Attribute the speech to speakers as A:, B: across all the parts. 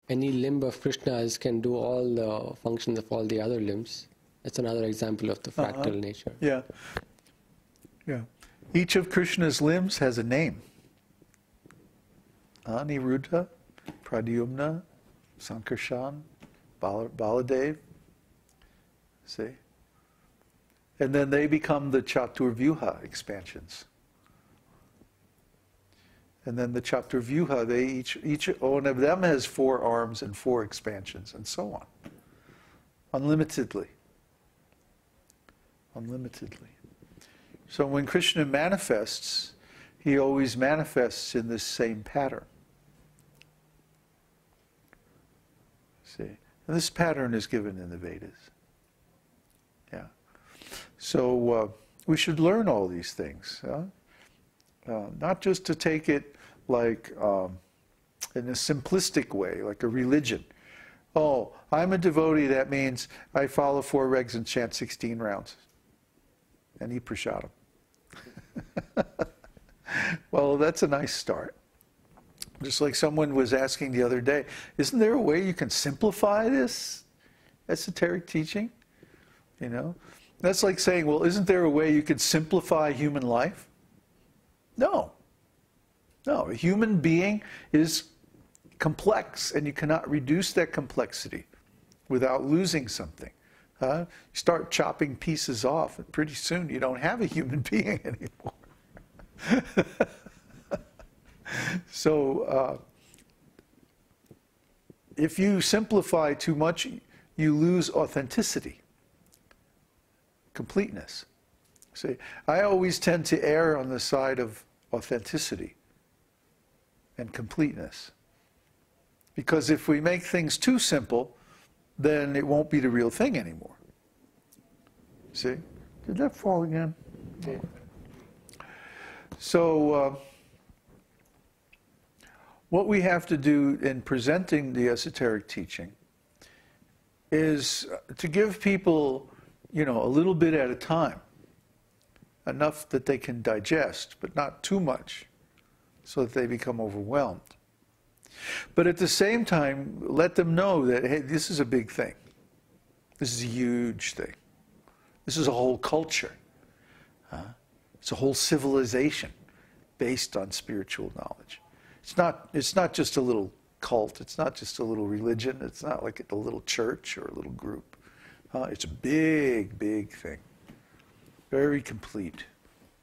A: any limb of Krishna's can do all the functions of all the other limbs. That's another example of the fractal nature.
B: Yeah. Yeah. Each of Krishna's limbs has a name. Aniruddha, Pradyumna, Sankarshan, Baladev. See? And then they become the Chaturvyuha expansions. And then the Chaturvyuha, each one of them has 4 arms and 4 expansions, and so on. Unlimitedly. Unlimitedly. So when Krishna manifests, he always manifests in this same pattern. See? And this pattern is given in the Vedas. Yeah. So we should learn all these things. Not just to take it like in a simplistic way, like a religion. Oh, I'm a devotee, that means I follow 4 regs and chant 16 rounds. And eat prasadam. Well, that's a nice start. Just like someone was asking the other day, isn't there a way you can simplify this esoteric teaching? You know? That's like saying, well, isn't there a way you could simplify human life? No. No, a human being is complex, and you cannot reduce that complexity without losing something. You start chopping pieces off, and pretty soon you don't have a human being anymore. So, if you simplify too much, you lose authenticity, completeness. See, I always tend to err on the side of authenticity and completeness. Because if we make things too simple, then it won't be the real thing anymore. See? Did that fall again? Yeah. So, what we have to do in presenting the esoteric teaching is to give people, a little bit at a time. Enough that they can digest, but not too much, so that they become overwhelmed. But at the same time, let them know that, hey, this is a big thing. This is a huge thing. This is a whole culture. It's a whole civilization based on spiritual knowledge. It's not just a little cult. It's not just a little religion. It's not like a little church or a little group. It's a big, big thing. Very complete,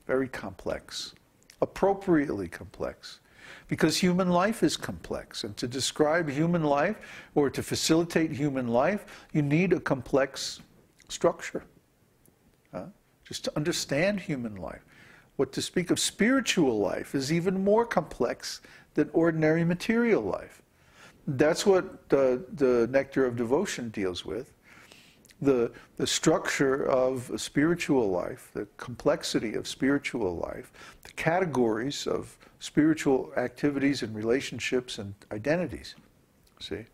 B: very complex, appropriately complex. Because human life is complex, and to describe human life or to facilitate human life, you need a complex structure. Just to understand human life. What to speak of spiritual life is even more complex than ordinary material life. That's what the Nectar of Devotion deals with. The structure of a spiritual life, the complexity of spiritual life, the categories of spiritual activities and relationships and identities. See?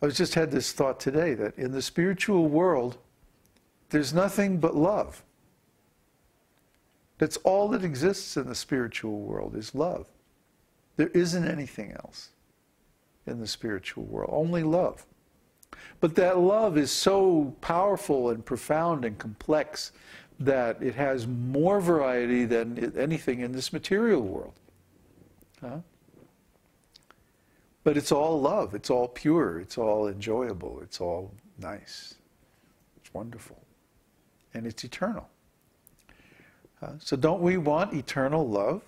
B: I just had this thought today that in the spiritual world, there's nothing but love. That's all that exists in the spiritual world is love. There isn't anything else in the spiritual world, only love. But that love is so powerful and profound and complex that it has more variety than anything in this material world. But it's all love, it's all pure, it's all enjoyable, it's all nice. It's wonderful. And it's eternal. So don't we want eternal love?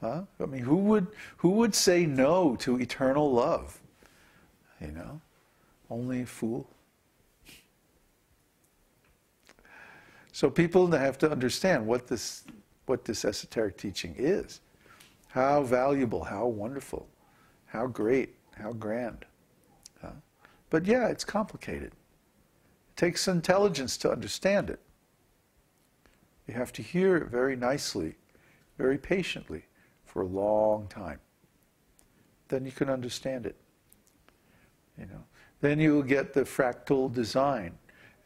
B: I mean, who would say no to eternal love? Only a fool. So people have to understand what this esoteric teaching is. How valuable, how wonderful, how great, how grand. But yeah, it's complicated. It takes intelligence to understand it. You have to hear it very nicely, very patiently, for a long time. Then you can understand it. Then you will get the fractal design,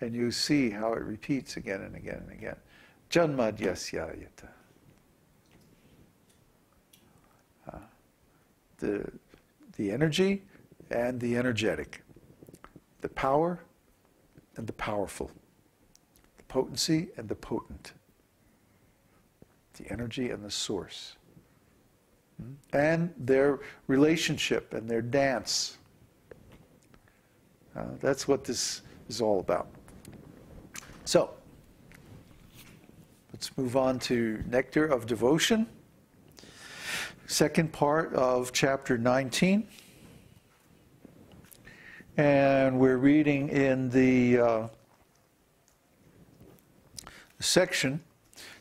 B: and you see how it repeats again and again and again. Janmadhyasya yata. the energy and the energetic, the power and the powerful, the potency and the potent, the energy and the source, and their relationship and their dance. That's what this is all about. So, let's move on to Nectar of Devotion, second part of chapter 19. And we're reading in the section,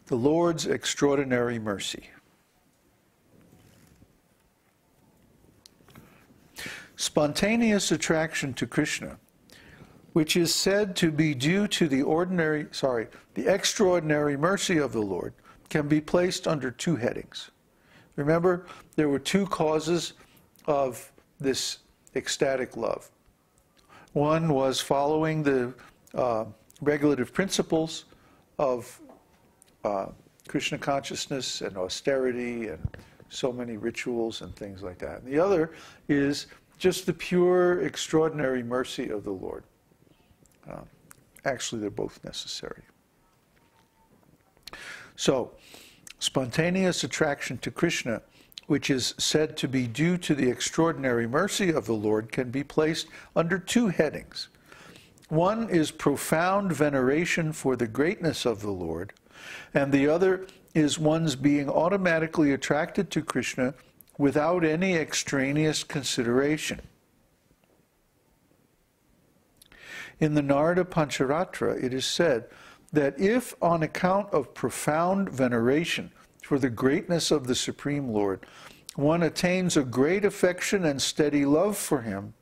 B: The Lord's Extraordinary Mercy. Spontaneous attraction to Krishna, which is said to be due to the extraordinary mercy of the Lord, can be placed under two headings. Remember, there were two causes of this ecstatic love. One was following the regulative principles of Krishna consciousness and austerity and so many rituals and things like that. And the other is just the pure, extraordinary mercy of the Lord. Actually, they're both necessary. So, spontaneous attraction to Krishna, which is said to be due to the extraordinary mercy of the Lord, can be placed under two headings. One is profound veneration for the greatness of the Lord, and the other is one's being automatically attracted to Krishna without any extraneous consideration. In the Narada Pancharatra, it is said that if, on account of profound veneration for the greatness of the Supreme Lord, one attains a great affection and steady love for him,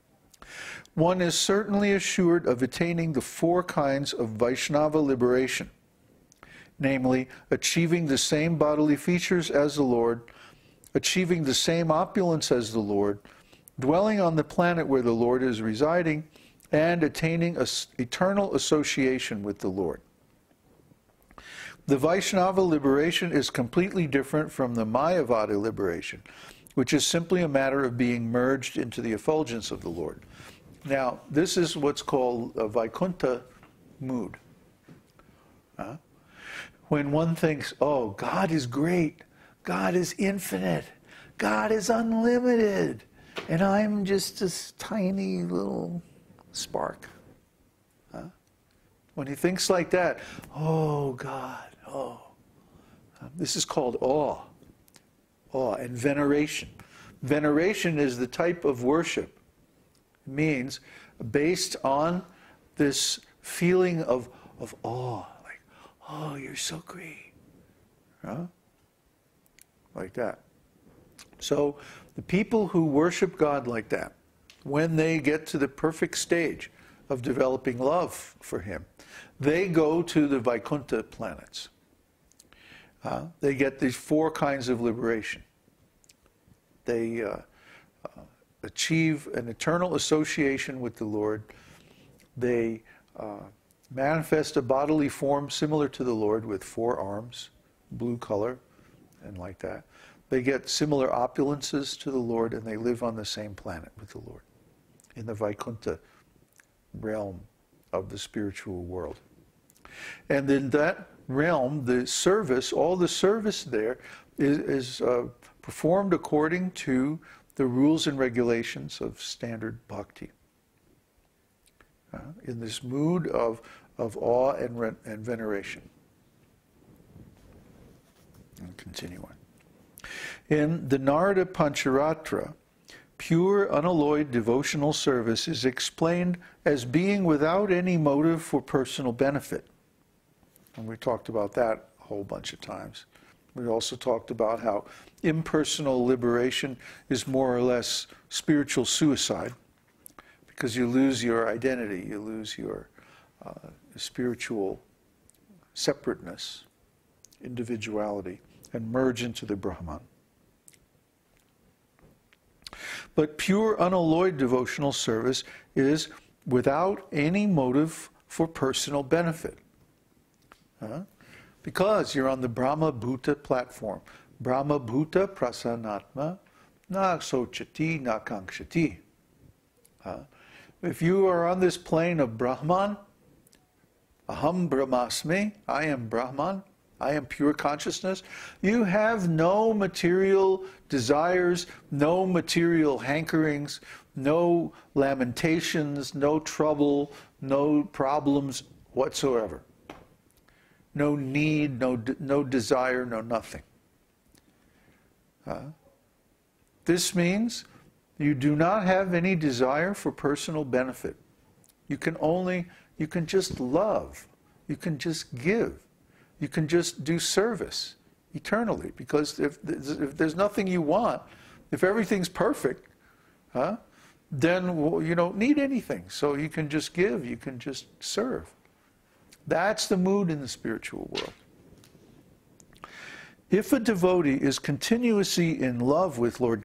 B: one is certainly assured of attaining the four kinds of Vaishnava liberation, namely, achieving the same bodily features as the Lord, achieving the same opulence as the Lord, dwelling on the planet where the Lord is residing, and attaining eternal association with the Lord. The Vaishnava liberation is completely different from the Mayavada liberation, which is simply a matter of being merged into the effulgence of the Lord. Now, this is what's called a Vaikuntha mood. When one thinks, oh, God is great, God is infinite, God is unlimited, and I'm just this tiny little spark. When he thinks like that, oh God, oh. This is called awe. Awe and veneration. Veneration is the type of worship. It means based on this feeling of awe. Like, oh, you're so great. Like that. So the people who worship God like that, when they get to the perfect stage of developing love for him, they go to the Vaikuntha planets. They get these four kinds of liberation. They achieve an eternal association with the Lord. They manifest a bodily form similar to the Lord with four arms, blue color, and like that. They get similar opulences to the Lord, and they live on the same planet with the Lord, in the Vaikuntha realm of the spiritual world. And in that realm, the service, all the service there is performed according to the rules and regulations of standard bhakti. In this mood of awe and veneration. And continue on. In the Narada Pancharatra, pure unalloyed devotional service is explained as being without any motive for personal benefit. And we talked about that a whole bunch of times. We also talked about how impersonal liberation is more or less spiritual suicide, because you lose your identity, you lose your spiritual separateness, individuality, and merge into the Brahman. But pure unalloyed devotional service is without any motive for personal benefit. Because you're on the Brahma Bhuta platform. Brahma Bhuta Prasannatma Na sochati na kankshati. If you are on this plane of Brahman, aham brahmasmi, I am Brahman, I am pure consciousness, you have no material desires, no material hankerings, no lamentations, no trouble, no problems whatsoever. No need, no desire, no nothing. This means you do not have any desire for personal benefit. You can just love. You can just give. You can just do service eternally. Because if there's nothing you want, if everything's perfect, then you don't need anything. So you can just give, you can just serve. That's the mood in the spiritual world. If a devotee is continuously in love with Lord